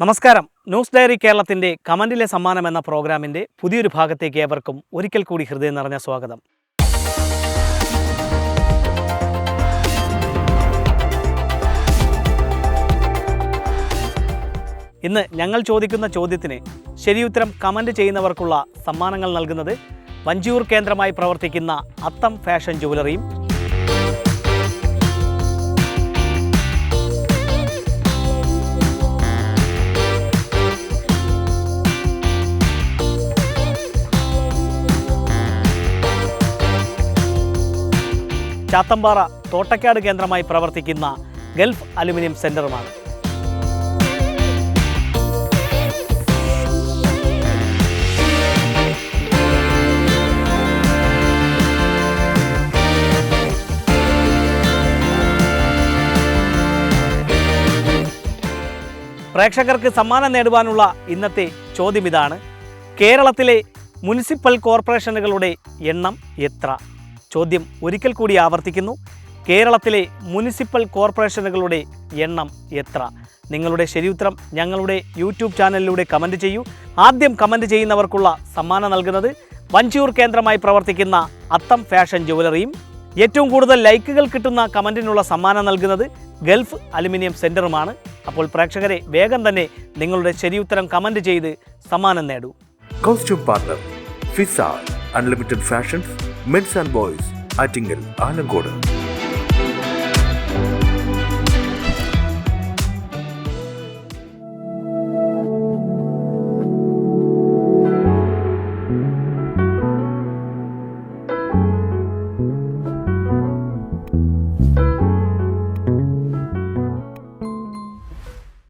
നമസ്കാരം. News diary കേരളത്തിൻ്റെ കമൻറ്റിലെ സമ്മാനം എന്ന പ്രോഗ്രാമിൻ്റെ പുതിയൊരു ഭാഗത്തേക്ക് ഏവർക്കും ഒരിക്കൽ കൂടി ഹൃദയം നിറഞ്ഞ സ്വാഗതം. ഇന്ന് ഞങ്ങൾ ചോദിക്കുന്ന ചോദ്യത്തിന് ശരിയുത്തരം കമൻറ്റ് ചെയ്യുന്നവർക്കുള്ള സമ്മാനങ്ങൾ നൽകുന്നത് വഞ്ചിയൂർ കേന്ദ്രമായി പ്രവർത്തിക്കുന്ന അത്തം ഫാഷൻ ജുവലറിയും ചാത്തമ്പാറ തോട്ടക്കാട് കേന്ദ്രമായി പ്രവർത്തിക്കുന്ന ഗൾഫ് അലുമിനിയം സെൻ്ററുമാണ്. പ്രേക്ഷകർക്ക് സമ്മാനം നേടുവാനുള്ള ഇന്നത്തെ ചോദ്യം ഇതാണ്: കേരളത്തിലെ മുനിസിപ്പൽ കോർപ്പറേഷനുകളുടെ എണ്ണം എത്ര? ചോദ്യം ഒരിക്കൽ കൂടി ആവർത്തിക്കുന്നു: കേരളത്തിലെ മുനിസിപ്പൽ കോർപ്പറേഷനുകളുടെ എണ്ണം എത്ര? നിങ്ങളുടെ ശരിയുത്തരം ഞങ്ങളുടെ യൂട്യൂബ് ചാനലിലൂടെ കമൻറ്റ് ചെയ്യൂ. ആദ്യം കമൻറ്റ് ചെയ്യുന്നവർക്കുള്ള സമ്മാനം നൽകുന്നത് വഞ്ചിയൂർ കേന്ദ്രമായി പ്രവർത്തിക്കുന്ന അത്തം ഫാഷൻ ജുവലറിയും ഏറ്റവും കൂടുതൽ ലൈക്കുകൾ കിട്ടുന്ന കമൻറ്റിനുള്ള സമ്മാനം നൽകുന്നത് ഗൾഫ് അലുമിനിയം സെൻ്ററുമാണ്. അപ്പോൾ പ്രേക്ഷകരെ, വേഗം തന്നെ നിങ്ങളുടെ ശരിയുത്തരം കമൻറ്റ് ചെയ്ത് സമ്മാനം നേടൂ. Costume partner Fiza unlimited fashions, men's and boys, Attingal, Alankode.